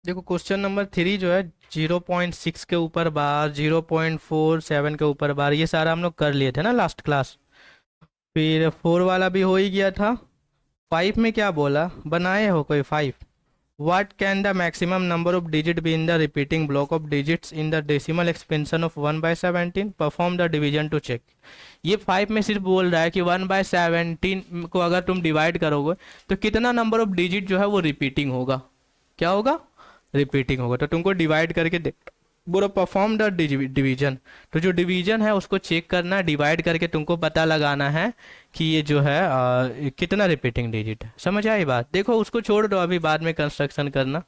देखो question number 3 जो है 0.6 के ऊपर बार, 0.47 के ऊपर बार, ये सारा हम लोग कर लिए थे ना लास्ट क्लास। फिर 4 वाला भी हो ही गया था। 5 में क्या बोला, बनाए हो कोई 5? What can the maximum number of digit be in the repeating block of digits in the decimal expansion of 1/17? Perform the division to check. ये 5 में सिर्फ बोल रहा है कि 1/17 को अगर तुम डिवाइड करोगे तो कितना नंबर ऑफ डिजिट जो है वो रिपीटिंग होगा। क्या होगा? रिपीटिंग होगा। तो तुमको डिवाइड करके बोलो परफॉर्म द डिवीजन। तो जो डिवीजन है उसको चेक करना है, डिवाइड करके तुमको पता लगाना है कि ये जो है कितना रिपीटिंग डिजिट है। समझ आई बात? देखो उसको छोड़ दो, अभी बाद में कंस्ट्रक्शन करना।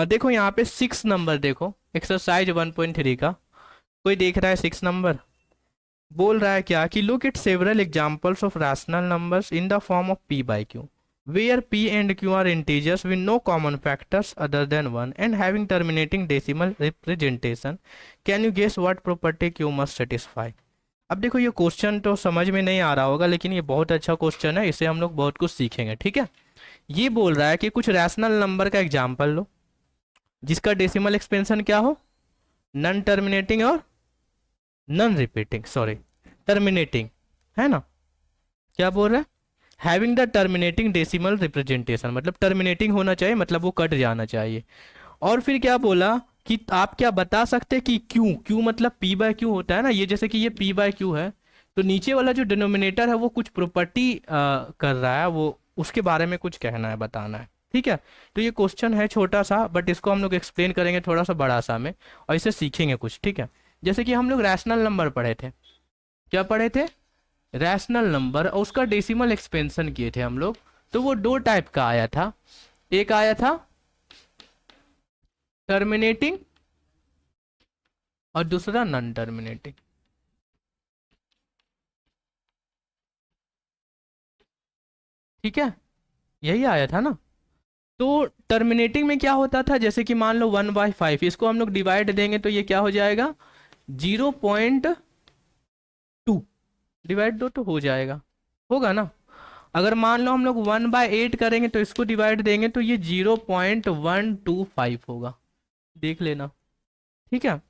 देखो यहाँ पे 6 नंबर देखो, एक्सरसाइज 1.3 का। कोई देख रहा है 6 नंबर? बोल रहा है क्या कि look at several examples of rational numbers in the form of p by q where p and q are integers with no common factors other than 1 and having terminating decimal representation. Can you guess what property q must satisfy? अब देखो ये question तो समझ में नहीं आ रहा होगा, लेकिन ये बहुत अच्छा क्वेश्चन है, इससे हम लोग बहुत कुछ सीखेंगे। ठीक है, ये बोल रहा है कि कुछ रैशनल नंबर का एग्जाम्पल लो जिसका डेसिमल एक्सपेंशन क्या हो, नॉन टर्मिनेटिंग और नॉन रिपीटिंग, सॉरी टर्मिनेटिंग, है ना? क्या बोल रहा है? Having the terminating decimal representation, मतलब टर्मिनेटिंग होना चाहिए, मतलब वो कट जाना चाहिए। और फिर क्या बोला कि आप क्या बता सकते हैं कि क्यों, क्यों मतलब पी बाय क्यू होता है ना, ये जैसे कि ये पी बाय क्यू है, तो नीचे वाला जो डिनोमिनेटर है वो कुछ प्रॉपर्टी कर रहा है, वो उसके बारे में कुछ कहना है, बताना है। ठीक है, तो ये क्वेश्चन है छोटा सा, बट इसको हम लोग एक्सप्लेन करेंगे थोड़ा सा बड़ा सा में, और इसे सीखेंगे कुछ। ठीक है, जैसे कि हम लोग रैशनल नंबर पढ़े थे। क्या पढ़े थे? रैशनल नंबर, और उसका डेसिमल एक्सपेंशन किए थे हम लोग। तो वो दो टाइप का आया था, एक आया था टर्मिनेटिंग और दूसरा नॉन टर्मिनेटिंग। ठीक है, यही आया था ना। तो टर्मिनेटिंग में क्या होता था, जैसे कि मान लो 1/5, इसको हम लोग डिवाइड देंगे तो ये क्या हो जाएगा, 0.2। डिवाइड दो तो हो जाएगा, होगा ना। अगर मान लो हम लोग 1/8 करेंगे तो इसको डिवाइड देंगे तो ये 0.125 होगा। देख लेना। ठीक है,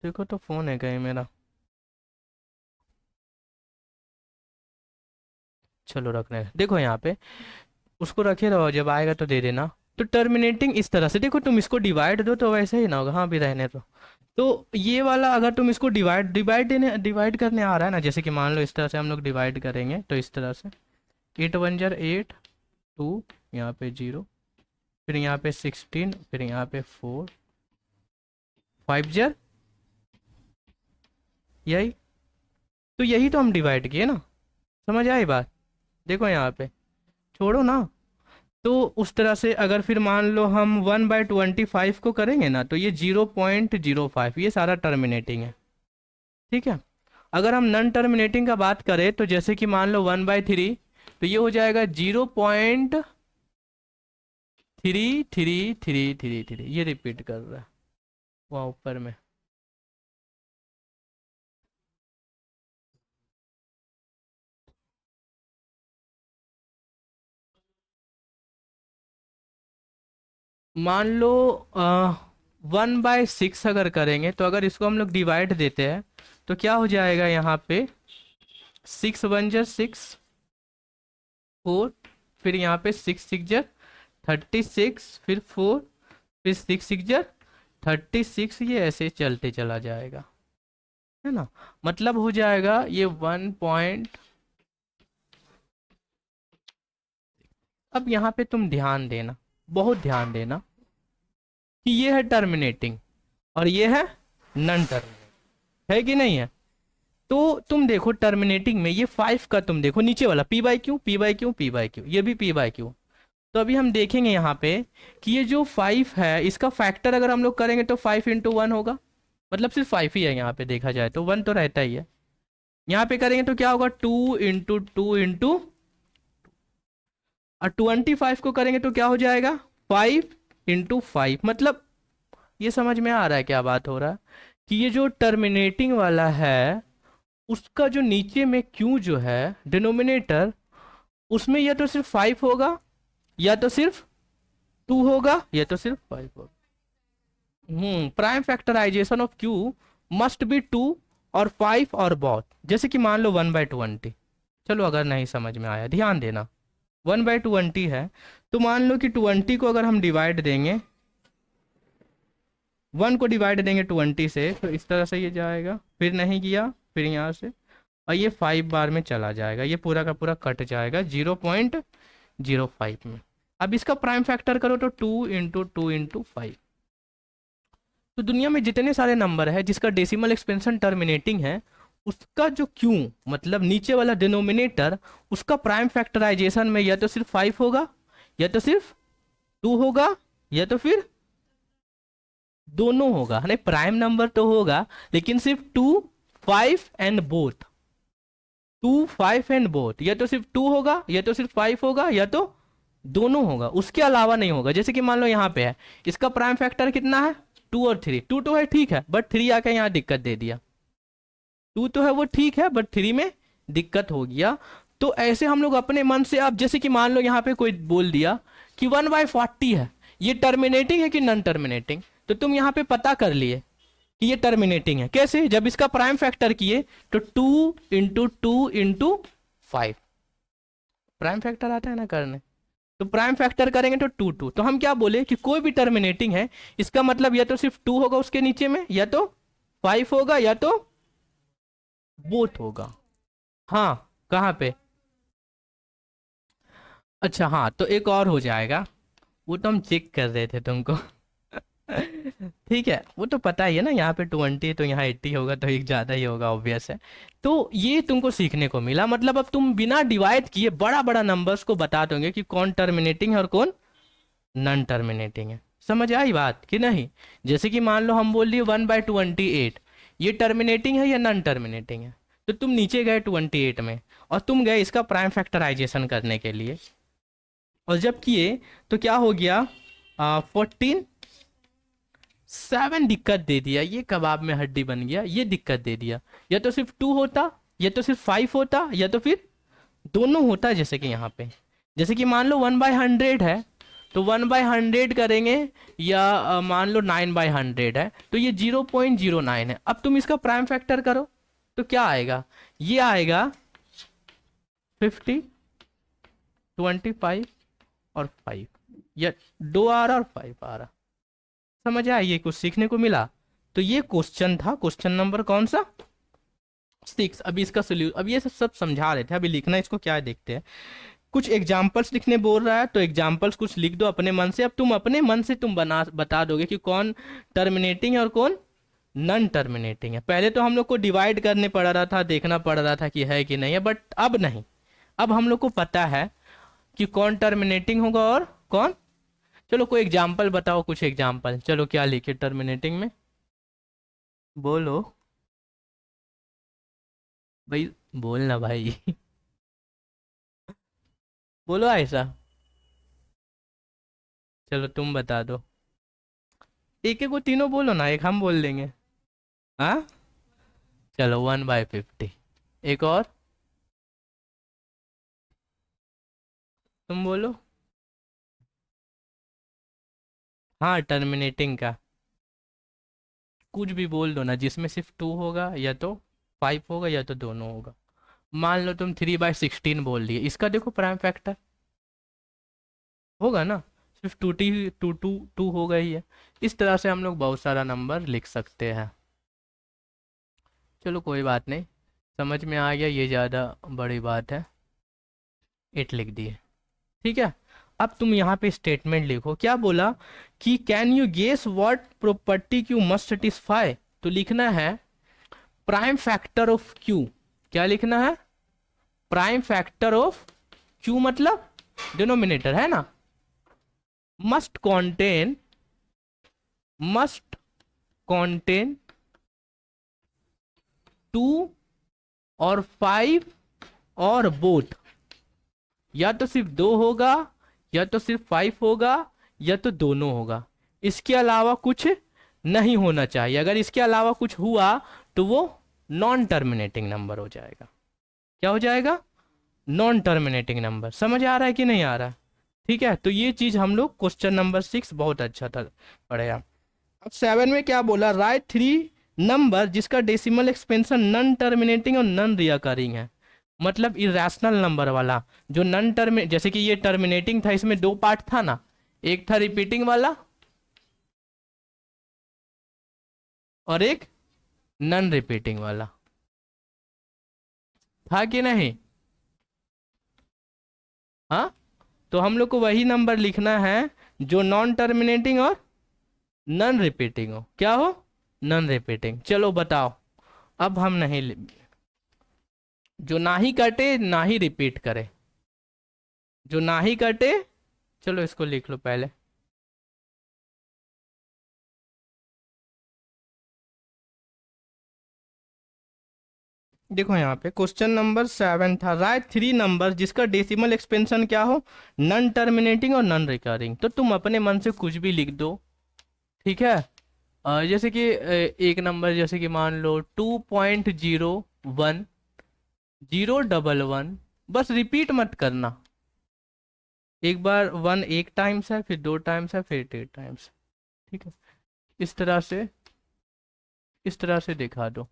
देखो तो फोन है कहीं मेरा, चलो रखने दे। देखो यहाँ पे उसको रखे रहो, जब आएगा तो दे देना। तो टर्मिनेटिंग इस तरह से, देखो तुम इसको डिवाइड दो तो वैसे ही ना होगा, हाँ भी रहने दो। तो ये वाला अगर तुम इसको डिवाइड डिवाइड देने डिवाइड करने आ रहा है ना, जैसे कि मान लो इस तरह से हम लोग डिवाइड करेंगे तो इस तरह से 8 1 8, 2, यहाँ पे 0, फिर यहाँ पे 16, फिर यहाँ पे 4, 5 यही। तो यही तो हम डिवाइड किए ना। समझ आई बात? देखो यहाँ पे छोड़ो ना। तो उस तरह से अगर फिर मान लो हम 1/25 को करेंगे ना तो ये 0.05, ये सारा टर्मिनेटिंग है। ठीक है, अगर हम नॉन टर्मिनेटिंग का बात करें तो जैसे कि मान लो 1/3, तो ये हो जाएगा 0.333333, ये रिपीट कर रहा है वहाँ ऊपर में। मान लो 1/6 अगर करेंगे तो अगर इसको हम लोग डिवाइड देते हैं तो क्या हो जाएगा यहाँ पे, 6 1 6, 4, फिर यहाँ पे 6 6 36, फिर 4, फिर 6 6 36, ये ऐसे चलते चला जाएगा, है ना। मतलब हो जाएगा ये 1 अब यहाँ पे तुम ध्यान देना, बहुत ध्यान देना कि ये है टर्मिनेटिंग और ये है नॉन टर्मिनेटिंग, है कि नहीं है? तो तुम देखो टर्मिनेटिंग में ये 5 का, तुम देखो नीचे वाला P by Q, P by Q, P by Q, ये भी पी बाई क्यू। तो अभी हम देखेंगे यहाँ पे कि ये जो 5 है इसका फैक्टर अगर हम लोग करेंगे तो 5 × 1 होगा, मतलब सिर्फ 5 ही है यहाँ पे, देखा जाए तो 1 तो रहता ही है। यहाँ पे करेंगे तो क्या होगा, 2 × 2 × और 25 को करेंगे तो क्या हो जाएगा, 5 × 5। मतलब ये समझ में आ रहा है क्या बात हो रहा है, कि ये जो टर्मिनेटिंग वाला है उसका जो नीचे में क्यू जो है डिनोमिनेटर, उसमें या तो सिर्फ 5 होगा, या तो सिर्फ 2 होगा, या तो सिर्फ 5 होगा। Prime factorization of Q must be 2 और 5 और बोथ। जैसे कि मान लो 1/20। चलो अगर नहीं समझ में आया ध्यान देना, 1/20 है, तो मान लो कि 20 को अगर हम डिवाइड देंगे, 1 को डिवाइड देंगे 20 से, तो इस तरह से ये जाएगा, फिर नहीं किया, फिर यहाँ से, और ये 5 बार में चला जाएगा, ये पूरा का पूरा कट जाएगा 0.05 में। अब इसका प्राइम फैक्टर करो तो 2 × 2 × 5। तो दुनिया में जितने सारे नंबर है जिसका डेसिमल एक्सपेंशन टर्मिनेटिंग है, उसका जो क्यू मतलब नीचे वाला डिनोमिनेटर, उसका प्राइम फैक्टराइजेशन में या तो सिर्फ 5 होगा, या तो सिर्फ 2 होगा, या तो फिर दोनों होगा। नहीं, प्राइम नंबर तो होगा लेकिन सिर्फ 2, 5 एंड बोथ, 2, 5 एंड बोथ, या तो सिर्फ 2 होगा, या तो सिर्फ 5 होगा, या तो दोनों होगा, उसके अलावा नहीं होगा। जैसे कि मान लो यहाँ पे है, इसका प्राइम फैक्टर कितना है, 2 और 3। 2 तो है ठीक है, बट 3 आके यहाँ दिक्कत दे दिया। 2 तो है वो ठीक है, बट 3 में दिक्कत हो गया। तो ऐसे हम लोग अपने मन से, अब जैसे कि मान लो यहाँ पे कोई बोल दिया कि 1/40 है, ये टर्मिनेटिंग है कि नॉन टर्मिनेटिंग, तो तुम यहाँ पे पता कर लिए कि ये टर्मिनेटिंग है। कैसे? जब इसका प्राइम फैक्टर किए तो 2 × 2 × 5 प्राइम फैक्टर आता है ना करने, तो प्राइम फैक्टर करेंगे तो 2 2। तो हम क्या बोले कि कोई भी टर्मिनेटिंग है, इसका मतलब या तो सिर्फ 2 होगा उसके नीचे में, या तो 5 होगा, या तो बोथ होगा। हाँ, कहाँ पे? अच्छा हाँ, तो एक और हो जाएगा, वो तो हम चेक कर रहे थे तुमको। ठीक है, वो तो पता ही है ना, यहाँ पे 20 तो यहाँ 80 होगा, तो एक ज़्यादा ही होगा, ऑब्वियस है। तो ये तुमको सीखने को मिला, मतलब अब तुम बिना डिवाइड किए बड़ा बड़ा नंबर्स को बता दोगे कि कौन टर्मिनेटिंग है और कौन नॉन टर्मिनेटिंग है। समझ आई बात कि नहीं? जैसे कि मान लो हम बोल दिए 1/28, ये टर्मिनेटिंग है या नॉन टर्मिनेटिंग है, तो तुम नीचे गए 28 में और तुम गए इसका प्राइम फैक्टराइजेशन करने के लिए, और जब किए तो क्या हो गया, 14, 7 दिक्कत दे दिया, ये कबाब में हड्डी बन गया, ये दिक्कत दे दिया। या तो सिर्फ 2 होता, या तो सिर्फ 5 होता, या तो फिर दोनों होता। जैसे कि यहाँ पे, जैसे कि मान लो 1/100 है, तो 1/100 करेंगे, या मान लो 9/100 है, तो ये 0.09 है। अब तुम इसका प्राइम फैक्टर करो तो क्या आएगा, ये आएगा 50, 25 और 5, या 2 आ रहा और 5 आ रहा। समझ आया? ये कुछ सीखने को मिला। तो ये क्वेश्चन था, क्वेश्चन नंबर कौन सा, 6। अभी इसका सोल्यूशन, अब ये सब समझा रहे थे, अभी लिखना इसको क्या है देखते हैं। कुछ एग्जाम्पल्स लिखने बोल रहा है, तो एग्जाम्पल्स कुछ लिख दो अपने मन से। अब तुम अपने मन से तुम बता दोगे कि कौन टर्मिनेटिंग है और कौन नॉन टर्मिनेटिंग है। पहले तो हम लोग को डिवाइड करने पड़ रहा था, देखना पड़ रहा था कि है कि नहीं है, बट अब नहीं, अब हम लोग को पता है कि कौन टर्मिनेटिंग होगा और कौन। चलो कोई एग्जाम्पल बताओ, कुछ एग्जाम्पल। चलो क्या लिखे टर्मिनेटिंग में, बोलो भाई, बोलना भाई। बोलो ऐसा, चलो तुम बता दो। एक एक को तीनों बोलो ना, एक हम बोल देंगे। हाँ चलो 1/50। एक और तुम बोलो। हाँ टर्मिनेटिंग का कुछ भी बोल दो ना, जिसमें सिर्फ 2 होगा, या तो 5 होगा, या तो दोनों होगा। मान लो तुम 3/16 बोल दिए, इसका देखो प्राइम फैक्टर होगा ना, सिर्फ 2 हो गई है। इस तरह से हम लोग बहुत सारा नंबर लिख सकते हैं। चलो कोई बात नहीं, समझ में आ गया, ये ज़्यादा बड़ी बात है। 8 लिख दिए, ठीक है। अब तुम यहाँ पे स्टेटमेंट लिखो, क्या बोला कि can you guess what property Q must satisfy. तो लिखना है प्राइम फैक्टर ऑफ क्यू। क्या लिखना है? प्राइम फैक्टर ऑफ क्यू, मतलब डिनोमिनेटर है ना, मस्ट कॉन्टेन 2 और 5 और बोथ। या तो सिर्फ 2 होगा, या तो सिर्फ 5 होगा, या तो दोनों होगा, इसके अलावा कुछ नहीं होना चाहिए। अगर इसके अलावा कुछ हुआ तो वो नॉन टर्मिनेटिंग नंबर हो जाएगा। क्या हो जाएगा? Non terminating number. समझ आ रहा है कि नहीं आ रहा है? ठीक है, तो ये चीज हम लोग क्वेश्चन नंबर 6 बहुत अच्छा था पढ़े आप। अब 7 में क्या बोला, राइट 3 नंबर जिसका डेसिमल एक्सपेंशन नॉन टर्मिनेटिंग और नॉन रिकरिंग है। मतलब इरेशनल नंबर वाला, जो नॉन टर्म, जैसे कि ये टर्मिनेटिंग था, इसमें दो पार्ट था ना, एक था रिपीटिंग वाला और एक नॉन रिपीटिंग वाला, था कि नहीं? हाँ, तो हम लोग को वही नंबर लिखना है जो नॉन टर्मिनेटिंग और नॉन रिपीटिंग हो। क्या हो? Non repeating. चलो बताओ, अब हम नहीं जो ना ही कटे ना ही रिपीट करे, जो ना ही कटे, चलो इसको लिख लो पहले। देखो यहाँ पे क्वेश्चन नंबर 7 था, राइट 3 नंबर जिसका डेसिमल एक्सपेंशन क्या हो, नॉन टर्मिनेटिंग और नॉन रिकरिंग। तो तुम अपने मन से कुछ भी लिख दो, ठीक है। जैसे कि एक नंबर, जैसे कि मान लो 2.01 011, बस रिपीट मत करना। एक बार 1 एक टाइम्स है, फिर 2 टाइम्स है, फिर 3 टाइम्स। ठीक है, इस तरह से, इस तरह से दिखा दो।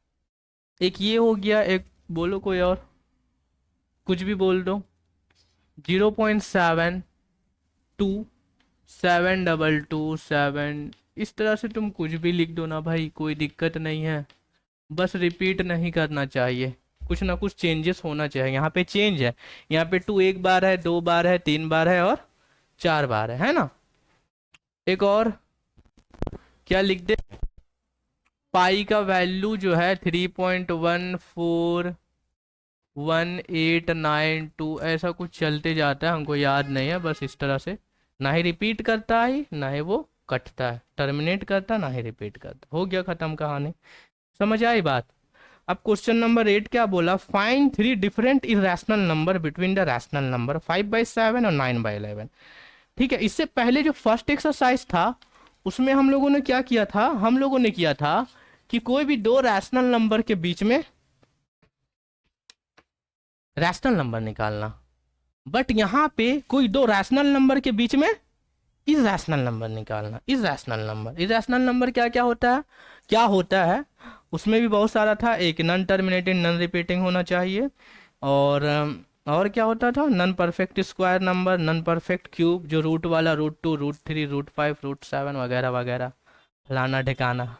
एक ये हो गया, एक बोलो कोई और, कुछ भी बोल दो। 0.72 722 7, इस तरह से तुम कुछ भी लिख दो ना भाई, कोई दिक्कत नहीं है। बस रिपीट नहीं करना चाहिए, कुछ ना कुछ चेंजेस होना चाहिए। यहाँ पे चेंज है, यहाँ पे 2 एक बार है, 2 बार है, 3 बार है और 4 बार है ना। एक और क्या लिख दे, पाई का वैल्यू जो है 3.141892, ऐसा कुछ चलते जाता है, हमको याद नहीं है। बस इस तरह से, ना ही रिपीट करता है ना ही वो कटता है, टर्मिनेट करता ना ही रिपीट करता। हो गया खत्म कहानी। समझ आई बात? अब क्वेश्चन नंबर 8 क्या बोला, find 3 different irrational number between the rational number 5/7 और 9/11। ठीक है, इससे पहले जो फर्स्ट एक्सरसाइज था उसमें हम लोगों ने क्या किया था, हम लोगों ने किया था कि कोई भी दो रैशनल नंबर के बीच में रैशनल नंबर निकालना। बट यहाँ पे कोई दो रैशनल नंबर के बीच में इरेशनल नंबर निकालना। इरेशनल नंबर, इरेशनल नंबर क्या क्या होता है, क्या होता है उसमें भी बहुत सारा था। एक नॉन टर्मिनेटिंग नॉन रिपीटिंग होना चाहिए, और क्या होता था, non perfect square number, non perfect cube, जो रूट वाला, √2 √3 √5 √7 वगैरह वगैरह, फलाना ठिकाना।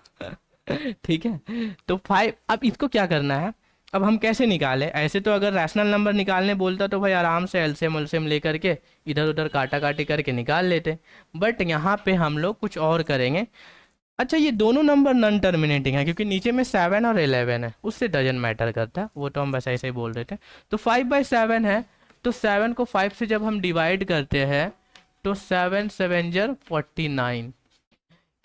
ठीक है, तो 5, अब इसको क्या करना है, अब हम कैसे निकालें? ऐसे तो अगर रैशनल नंबर निकालने बोलता तो भाई आराम से एलसीएम उलसीएम लेकर के इधर उधर काटा काटी करके निकाल लेते। बट यहाँ पे हम लोग कुछ और करेंगे। अच्छा, ये दोनों नंबर नॉन टर्मिनेटिंग है क्योंकि नीचे में 7 और 11 है, उससे डजन मैटर करता है, वो तो हम बस ऐसे ही बोल रहे थे। तो 5/7 है, तो 7 को 5 से जब हम डिवाइड करते हैं तो 7 7 jar 49,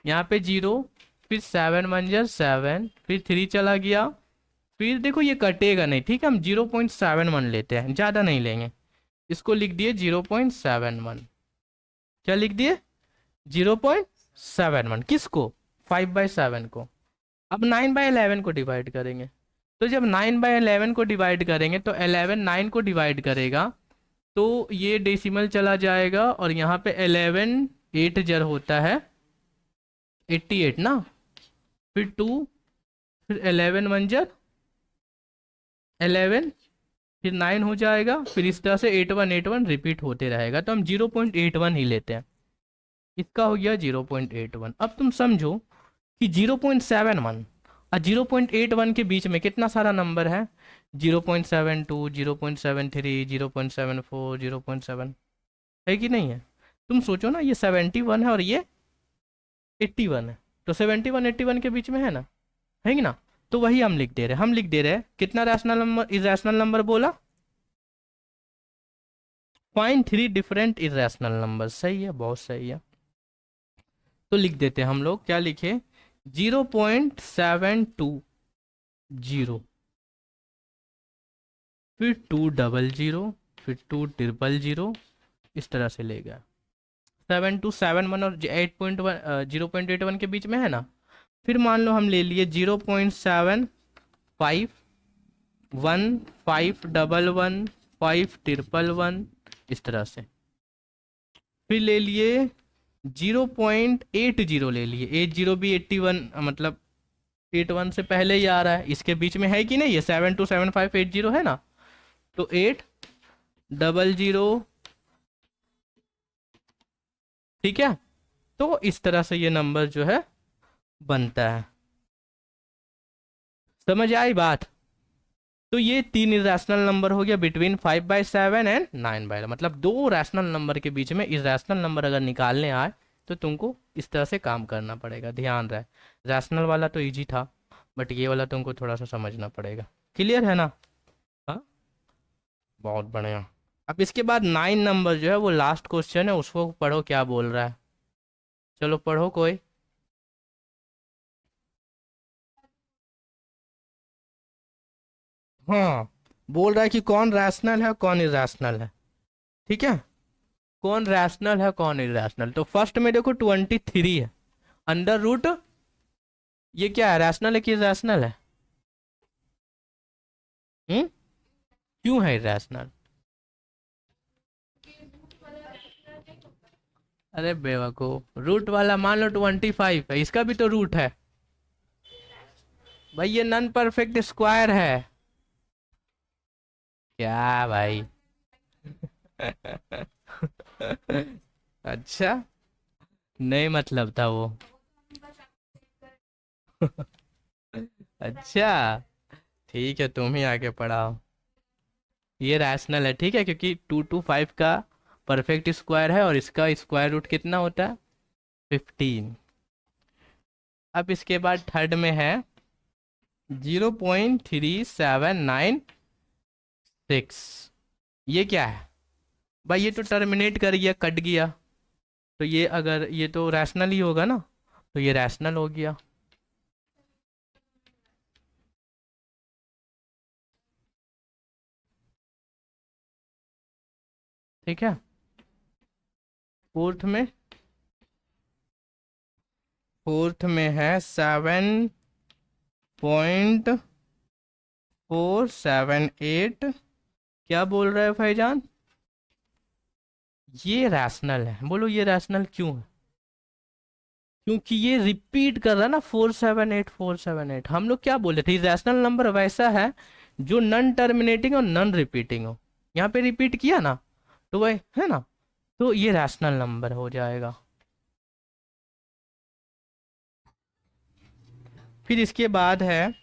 यहाँ पे 0, फिर 7 1 jar 7, फिर 3 चला गया, फिर देखो ये कटेगा नहीं। ठीक है, हम 0.71 लेते हैं, ज़्यादा नहीं लेंगे। इसको लिख दिए 0.71। क्या लिख दिए? 0.71। किसको? 5/7 को। अब 9/11 को डिवाइड करेंगे, तो जब 9/11 को डिवाइड करेंगे तो 11 9 को डिवाइड करेगा, तो ये डेसिमल चला जाएगा और यहाँ पे 11 8 जर होता है 88 ना, फिर 2, फिर 11 1 जर 11, फिर 9 हो जाएगा, फिर इस तरह से 8181 रिपीट होते रहेगा। तो हम 0.81 ही लेते हैं, इसका हो गया 0.81। अब तुम समझो कि 0.71 और 0.81 के बीच में कितना सारा नंबर है, 0.72 0.73 0.74 0.7, है कि नहीं है? तुम सोचो ना, ये 71 है और ये 81 है, तो 71 81 के बीच में है ना, है कि ना? तो वही हम लिख दे रहे हैं, हम लिख दे रहे हैं कितना रैशनल नंबर, इरेशनल नंबर बोला, फाइंड 3 डिफरेंट इरेशनल नंबर। सही है, बहुत सही है। तो लिख देते हैं हम लोग, क्या लिखे, 0.720, फिर 200, फिर 200, इस तरह से ले गया। 7 2 7 1 और 8.1 0.81 के बीच में है ना। फिर मान लो हम ले लिए 0.75 1 5 11 1 5111 इस तरह से। फिर ले लिए 0.80 ले लिए, 80 भी 81 मतलब 81 से पहले ही आ रहा है, इसके बीच में है कि नहीं, ये 727580 है ना, तो 800, ठीक है। तो इस तरह से ये नंबर जो है बनता है। समझ आई बात? तो ये 3 इरेशनल नंबर हो गया बिटवीन 5/7 एंड 9/11, मतलब 2 रैशनल नंबर के बीच में इरेशनल नंबर अगर निकालने आए तो तुमको इस तरह से काम करना पड़ेगा। ध्यान रहे, रैशनल वाला तो इजी था, बट ये वाला तुमको थोड़ा सा समझना पड़ेगा। क्लियर है ना? हाँ, बहुत बढ़िया। अब इसके बाद 9 नंबर जो है वो लास्ट क्वेश्चन है, उसको पढ़ो क्या बोल रहा है। चलो पढ़ो कोई। हाँ, बोल रहा है कि कौन रैशनल है कौन इरेशनल है, ठीक है। कौन रैशनल है कौन इरेशनल, तो फर्स्ट में देखो 23 है, अंडर रूट, ये क्या है, रैशनल है कि इरेशनल है? क्यों है इरेशनल? अरे बेवकूफ, रूट वाला मान लो 25 है, इसका भी तो रूट है भाई, ये नॉन परफेक्ट स्क्वायर है। क्या भाई? अच्छा, नहीं मतलब था वो। अच्छा, ठीक है, तुम ही आगे पढ़ाओ। ये रैशनल है, ठीक है, क्योंकि 2 to 5 का परफेक्ट स्क्वायर है और इसका स्क्वायर रूट कितना होता है, 15। अब इसके बाद थर्ड में है 0.3796, ये क्या है भाई? ये तो टर्मिनेट कर गया, कट गया, तो ये अगर ये तो रैशनल ही होगा ना, तो ये रैशनल हो गया। ठीक है। फोर्थ में, फोर्थ में है 7.478, क्या बोल रहा है भाईजान? ये रैशनल है, बोलो ये रैशनल क्यों है? क्योंकि ये रिपीट कर रहा है ना, 478 478। हम लोग क्या बोले थे, रैशनल नंबर वैसा है जो नन टर्मिनेटिंग और नन रिपीटिंग हो, यहाँ पे रिपीट किया ना, तो वह है ना, तो ये रैशनल नंबर हो जाएगा। फिर इसके बाद है,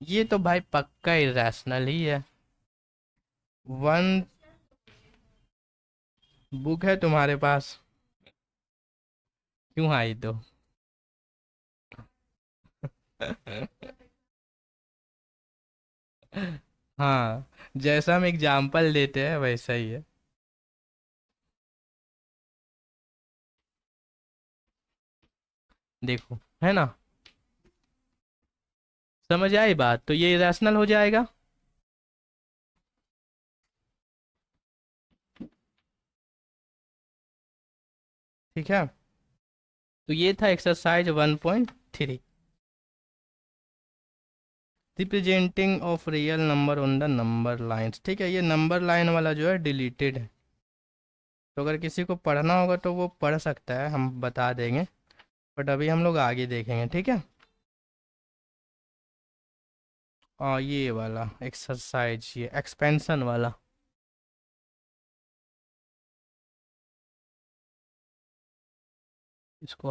ये तो भाई पक्का इरेशनल ही है। वन बुक है तुम्हारे पास? क्यों आई तो? हाँ, जैसा हम एग्जाम्पल देते हैं वैसा ही है। देखो, है ना, समझ आई बात? तो ये इरेशनल हो जाएगा। ठीक है, तो ये था exercise 1.3, representing of real number on the number lines. ठीक है, ये नंबर लाइन वाला जो है डिलीटेड है, तो अगर किसी को पढ़ना होगा तो वो पढ़ सकता है, हम बता देंगे, बट अभी हम लोग आगे देखेंगे, ठीक है। ये वाला एक्सरसाइज, ये एक्सपेंशन वाला, इसको